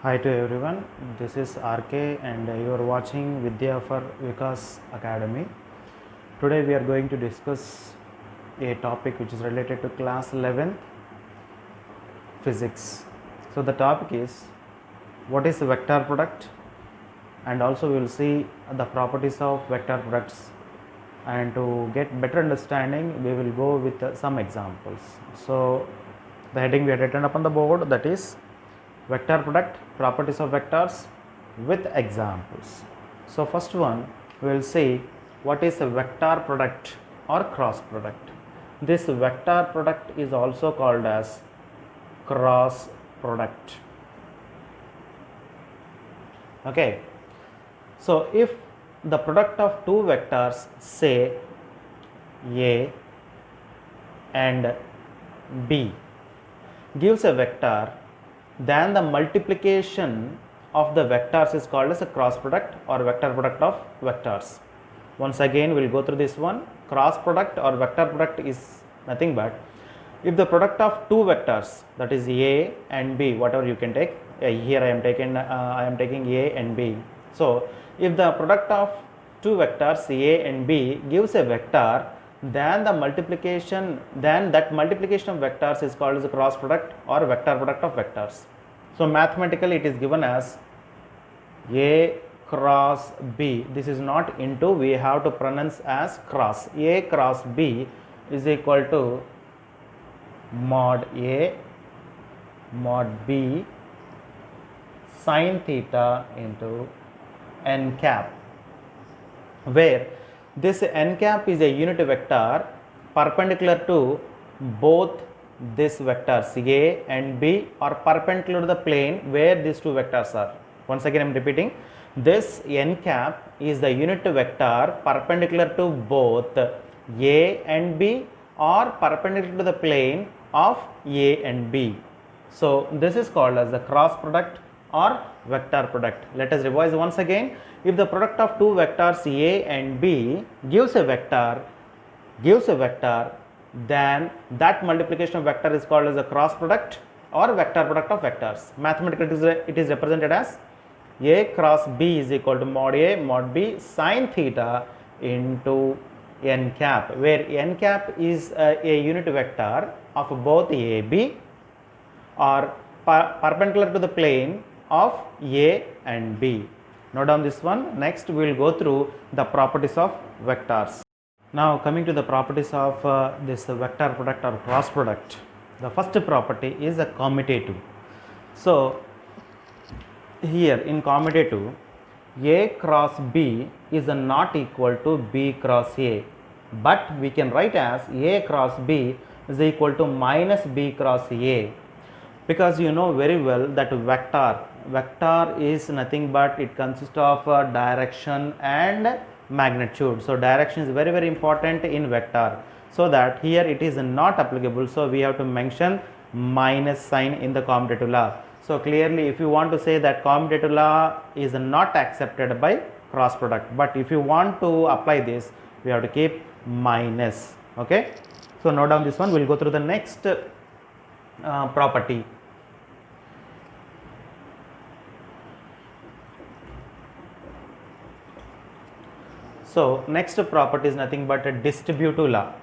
Hi to everyone, this is RK and you are watching Vidya for Vikas Academy. Today we are going to discuss a topic which is related to class 11th physics. So the topic is what is a vector product, and also we will see the properties of vector products, and to get better understanding we will go with some examples. So the heading we had written up on the board, that is vector product, properties of vectors with examples. So first one, we will see what is a vector product or cross product. This vector product is also called as cross product. Okay, so if the product of two vectors, say A and B, gives a vector, then the multiplication of the vectors is called as a cross product or vector product of vectors. Once again we will go through this one. Cross product or vector product is nothing but if the product of two vectors, that is A and B, whatever you can take, here I am taking A and B. So if the product of two vectors A and B gives a vector, then that multiplication of vectors is called as a cross product or vector product of vectors. So mathematically it is given as A cross B. This is not into, we have to pronounce as cross. A cross B is equal to mod A mod B sin theta into n cap, where this n cap is a unit vector perpendicular to both these vectors A and B, are perpendicular to the plane where these two vectors are. Once again I am repeating, this n cap is the unit vector perpendicular to both A and B, or perpendicular to the plane of A and B. So this is called as the cross product or vector product. Let us revise once again. If the product of two vectors A and B gives a vector, then that multiplication of vector is called as a cross product or vector product of vectors. Mathematically it is represented as A cross B is equal to mod A mod B sin theta into n cap, where n cap is a unit vector of both A, B, or perpendicular to the plane of A and B. Note down this one. Next we will go through the properties of vectors. Now coming to the properties of this vector product or cross product. The first property is a commutative. So here in commutative, A cross B is not equal to B cross A, but we can write as A cross B is equal to minus B cross A, because you know very well that vector is nothing but it consists of direction and magnitude. So direction is very important in vector, so that here it is not applicable, so we have to mention minus sign in the commutative law. So clearly if you want to say that commutative law is not accepted by cross product, but if you want to apply this we have to keep minus. Okay, so note down this one. We will go through the next property. So next property is nothing but a distributive law.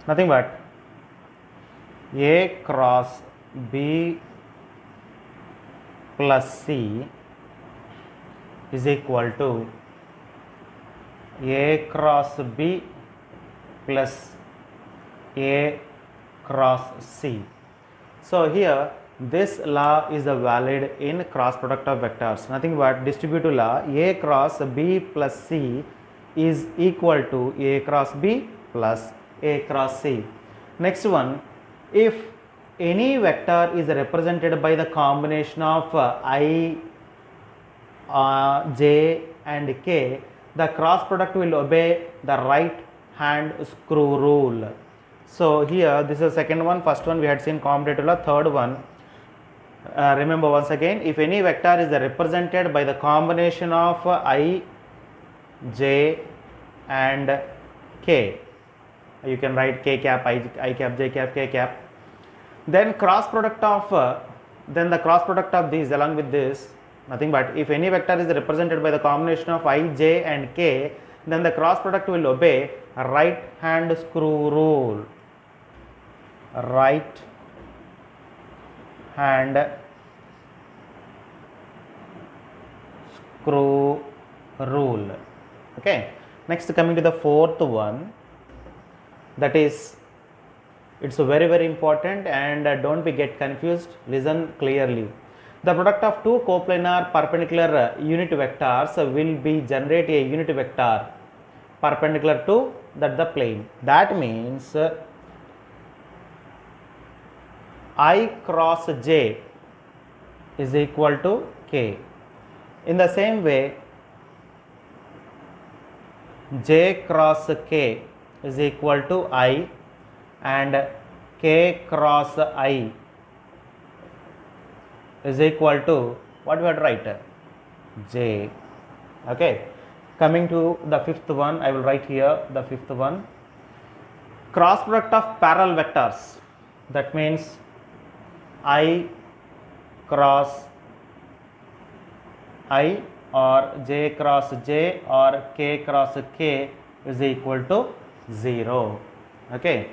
Nothing but A cross B plus C is equal to A cross B plus A cross C. So here this law is valid in cross product of vectors. Nothing but distributive law, A cross B plus C is equal to A cross B plus A cross C. Next one, if any vector is represented by the combination of I, J and K, the cross product will obey the right hand screw rule. So here this is the second one. First one we had seen commutative law. Third one, Remember once again, if any vector is represented by the combination of I, j and k, you can write k cap, I cap, j cap, k cap, then cross product of then the cross product of these along with this, nothing but if any vector is represented by the combination of I, j and k, then the cross product will obey right hand screw rule. Right hand screw rule. Okay, next coming to the fourth one, that is, it's very important, and don't be get confused, listen clearly. The product of two coplanar perpendicular unit vectors will be generate a unit vector perpendicular to the plane. That means I cross j is equal to k. In the same way, j cross k is equal to I, and k cross I is equal to what we have to write? J. Okay. Coming to the fifth one, I will write here the fifth one. Cross product of parallel vectors. That means I cross I or j cross j or k cross k is equal to 0. Okay.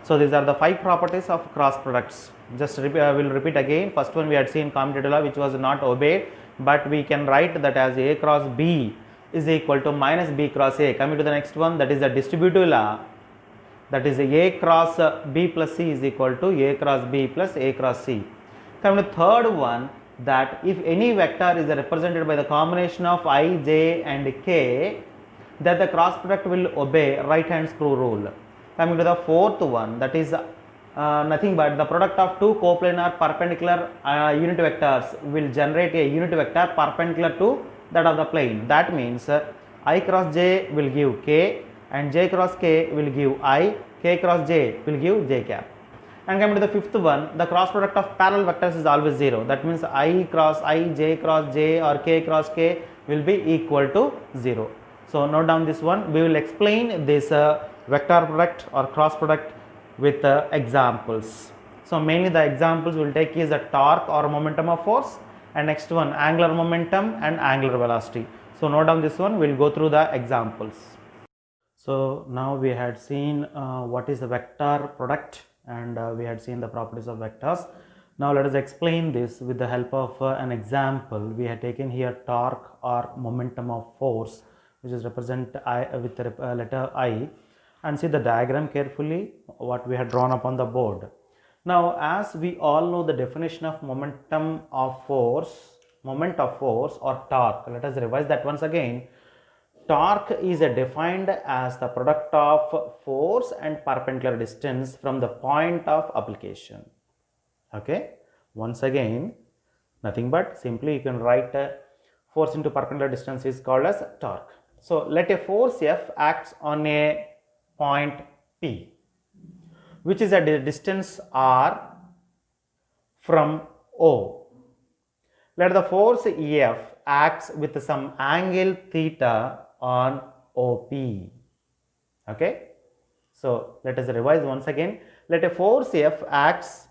So these are the 5 properties of cross products. Just will repeat again. First one we had seen commutative law, which was not obeyed, but we can write that as a cross b is equal to minus b cross a. Coming to the next one, that is the distributive law, that is a cross b plus c is equal to a cross b plus a cross c. Coming to third one, that if any vector is represented by the combination of I, j and k, that the cross product will obey right hand screw rule. Coming to the fourth one, that is nothing but the product of two coplanar perpendicular unit vectors will generate a unit vector perpendicular to that of the plane. That means I cross j will give k and j cross k will give I, k cross j will give j cap. And coming to the fifth one, the cross product of parallel vectors is always 0. That means I cross I, j cross j or k cross k will be equal to 0. So note down this one. We will explain this vector product or cross product with examples. So mainly the examples we will take is the torque or momentum of force, and next one angular momentum and angular velocity. So note down this one. We will go through the examples. So now we had seen what is the vector product, and we had seen the properties of vectors. Now let us explain this with the help of an example. We had taken here torque or momentum of force, which is represent I with the letter I, and see the diagram carefully what we had drawn up on the board. Now as we all know the definition of momentum of force, moment of force or torque, let us revise that once again. Torque is defined as the product of force and perpendicular distance from the point of application. Okay, once again, nothing but simply you can write force into perpendicular distance is called as torque. So let a force F acts on a point P, which is at a distance R from O. Let the force F acts with some angle theta on OP. Okay, so let us revise once again. Let a force F acts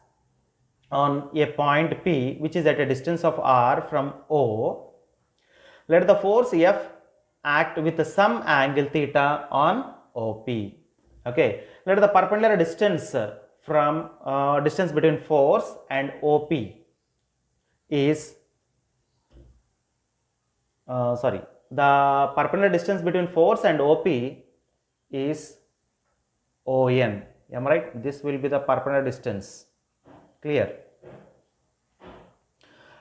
on a point P which is at a distance of R from O. Let the force F act with some angle theta on OP. Okay, let the perpendicular distance from distance between force and OP is the perpendicular distance between force and OP is ON. Am I right? This will be the perpendicular distance. Clear?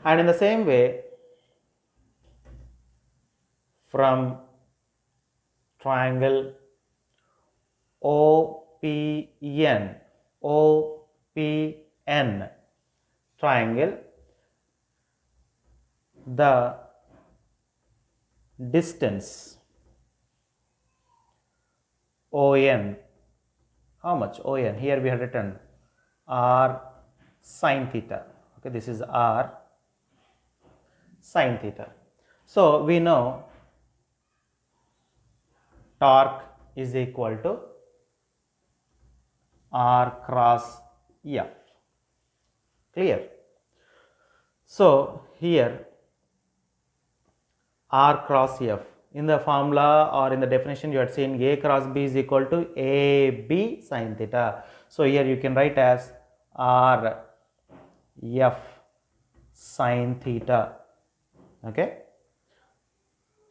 And in the same way, from triangle OPN triangle, the distance ON, how much ON? Here we have written R sin theta. Okay, this is r sine theta. So we know torque is equal to r cross F. Clear? So here r cross F, in the formula or in the definition you had seen a cross b is equal to ab sine theta. So here you can write as r F sine theta. Okay,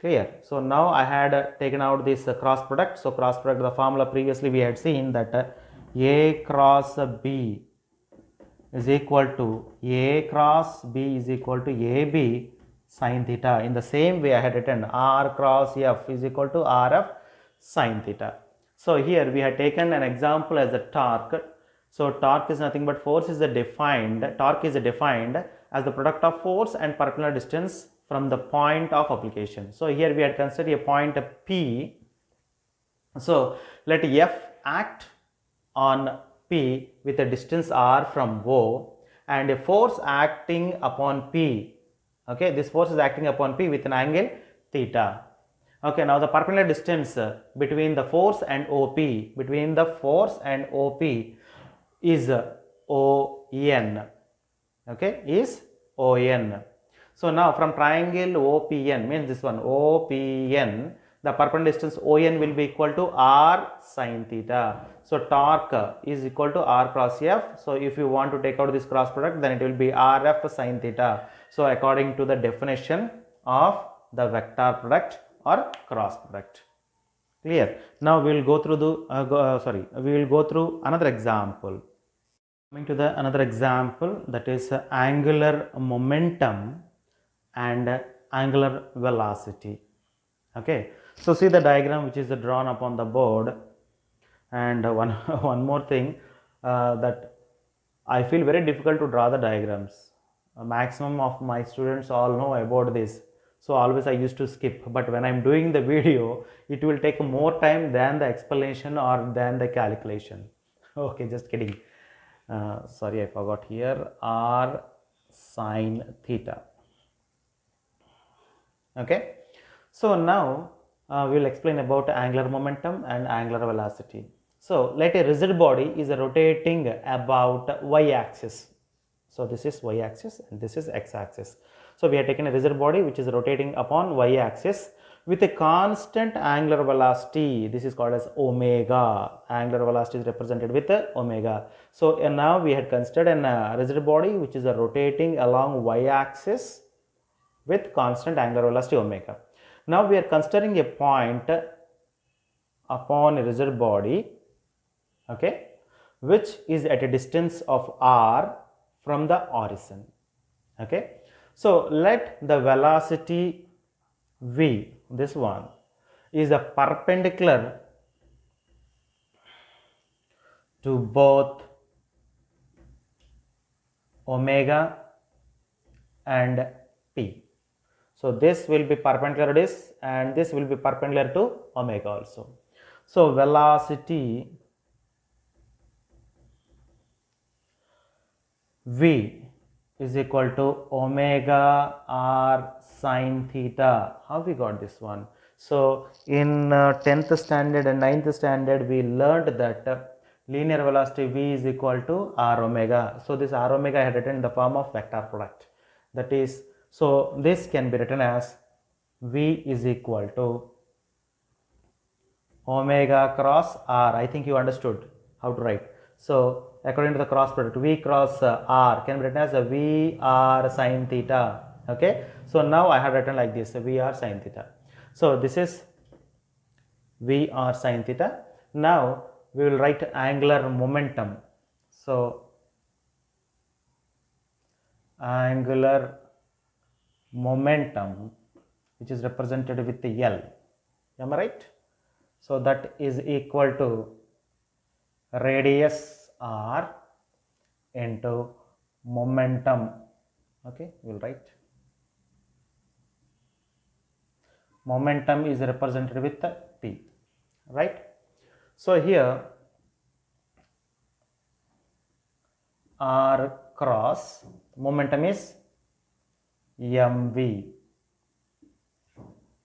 clear? So now I had taken out this cross product. So cross product, the formula previously we had seen that a cross b is equal to a cross b is equal to ab sine theta. In the same way I had written r cross f is equal to rf sine theta. So here we had taken an example as a torque. So torque is nothing but torque is defined as the product of force and perpendicular distance from the point of application. So here we had considered a point P. So let F act on P with a distance r from O, and a force acting upon P. Okay, this force is acting upon P with an angle theta. Okay, now the perpendicular distance between the force and OP, is ON. Okay, is ON. So now from triangle OPN, means this one OPN, the perpendicular distance ON will be equal to r sine theta. So torque is equal to r cross F. So if you want to take out this cross product, then it will be rf sine theta. So according to the definition of the vector product or cross product. Clear? Now we will go through we will go through another example. Coming to the another example, that is angular momentum and angular velocity. Okay, so see the diagram which is drawn upon the board. And one more thing, that I feel very difficult to draw the diagrams. Maximum of my students all know about this, so always I used to skip. But when I'm doing the video, it will take more time than the explanation or than the calculation. Okay, just kidding. Sorry, I forgot here, r sine theta. Okay, so now we will explain about angular momentum and angular velocity. So let a rigid body is rotating about y axis. So this is y axis and this is x axis. So we have taken a rigid body which is rotating upon y axis with a constant angular velocity. This is called as omega. Angular velocity is represented with omega. So now we had considered a rigid body which is rotating along y axis with constant angular velocity omega. Now we are considering a point upon a rigid body, okay, which is at a distance of r from the horizon. Okay, so let the velocity v, this one, is a perpendicular to both omega and p. So this will be perpendicular to this and this will be perpendicular to omega also. So velocity v is equal to omega r sine theta. How we got this one? So in 10th standard and 9th standard we learned that linear velocity v is equal to r omega. So this r omega I had written in the form of vector product. That is, so this can be written as v is equal to omega cross r. I think you understood how to write. So according to the cross product, v cross r can be written as a v r sine theta. Okay, so now I have written like this, v r sine theta. So this is v r sine theta. Now we will write angular momentum. So angular momentum, which is represented with the L. Am I right? So that is equal to radius r into momentum. Okay, we will write momentum is represented with the P, right? So here r cross momentum is mv.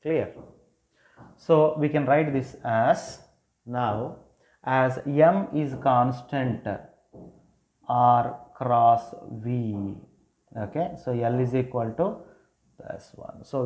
Clear? So we can write this as, now as m is constant r cross v, okay, so L is equal to plus 1. So